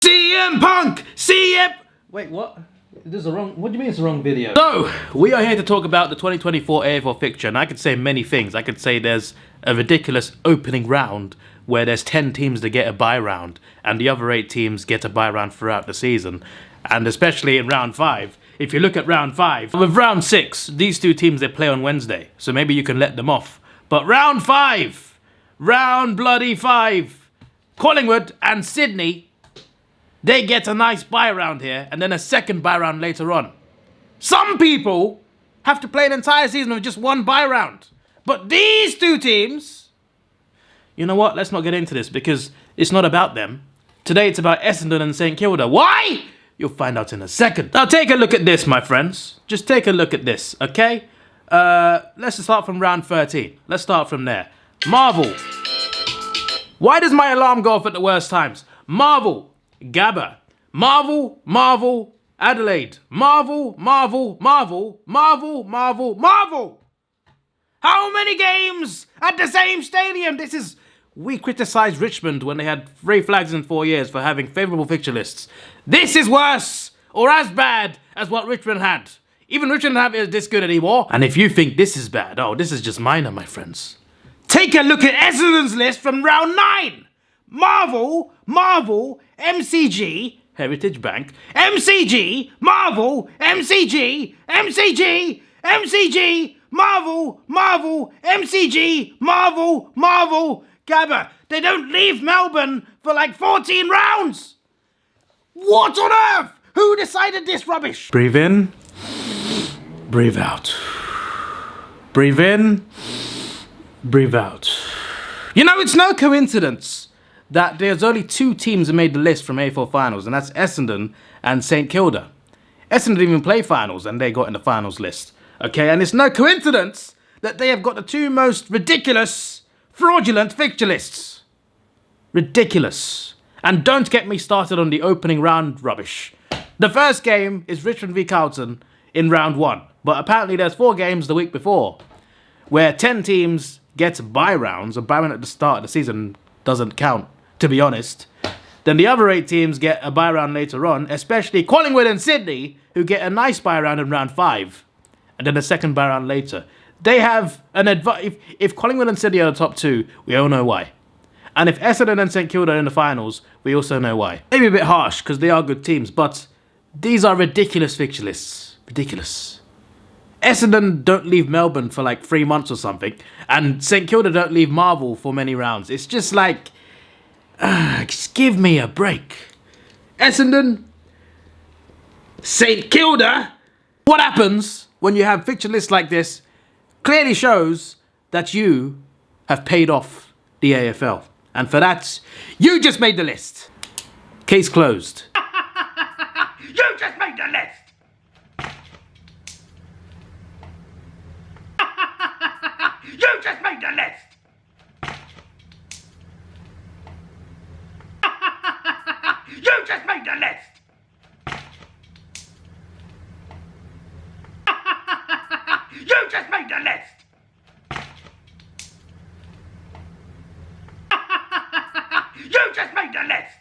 CM Punk! CM... Wait, what? This is the wrong... What do you mean it's the wrong video? So, we are here to talk about the 2024 AFL fixture, and I could say many things. I could say there's a ridiculous opening round where there's 10 teams that get a bye round, and the other 8 teams get a bye round throughout the season. And especially in round 5. If you look at round 5, with round 6, these two teams, they play on Wednesday, so maybe you can let them off. But round 5, round bloody 5, Collingwood and Sydney, they get a nice bye round here, and then a second bye round later on. Some people have to play an entire season with just one bye round. But these two teams, you know what, let's not get into this, because it's not about them. Today it's about Essendon and St Kilda. Why? You'll find out in a second. Now take a look at this, my friends. Just take a look at this, okay? Let's start from round 13. Let's start from there. Marvel. Why does my alarm go off at the worst times? Marvel. Gabba. Marvel, Marvel, Adelaide. Marvel, Marvel, Marvel, Marvel, Marvel, Marvel. How many games at the same stadium? This is... We criticised Richmond when they had 3 flags in 4 years for having favourable fixture lists. This is worse, or as bad, as what Richmond had. Even Richmond don't have this good anymore. And if you think this is bad, oh, this is just minor, my friends. Take a look at Essendon's list from round 9. Marvel, Marvel, MCG, Heritage Bank, MCG, Marvel, MCG, MCG, MCG, Marvel, Marvel, MCG, Marvel, Marvel, Gabba. They don't leave Melbourne for like 14 rounds. What on earth? Who decided this rubbish? Breathe in, breathe out. Breathe in, breathe out. You know, it's no coincidence that there's only 2 teams that made the list from AFL finals, and that's Essendon and St Kilda. Essendon didn't even play finals, and they got in the finals list. Okay, and it's no coincidence that they have got the 2 most ridiculous, fraudulent fixture lists. Ridiculous. And don't get me started on the opening round rubbish. The first game is Richmond v Carlton in round 1, but apparently there's 4 games the week before, where 10 teams get bye rounds. A bye round at the start of the season doesn't count, to be honest. Then the other 8 teams get a bye round later on, especially Collingwood and Sydney, who get a nice bye round in round 5, and then a second bye round later. They have an advantage. If Collingwood and Sydney are the top 2, we all know why. And if Essendon and St Kilda are in the finals, we also know why. Maybe a bit harsh, because they are good teams, but these are ridiculous fixture lists. Ridiculous. Essendon don't leave Melbourne for like 3 months or something, and St Kilda don't leave Marvel for many rounds. It's just like... just give me a break. Essendon, St Kilda. What happens when you have fixture lists like this clearly shows that you have paid off the AFL. And for that, you just made the list. Case closed. You just made the list. You just made the list. You just made the list! You just made the list! You just made the list!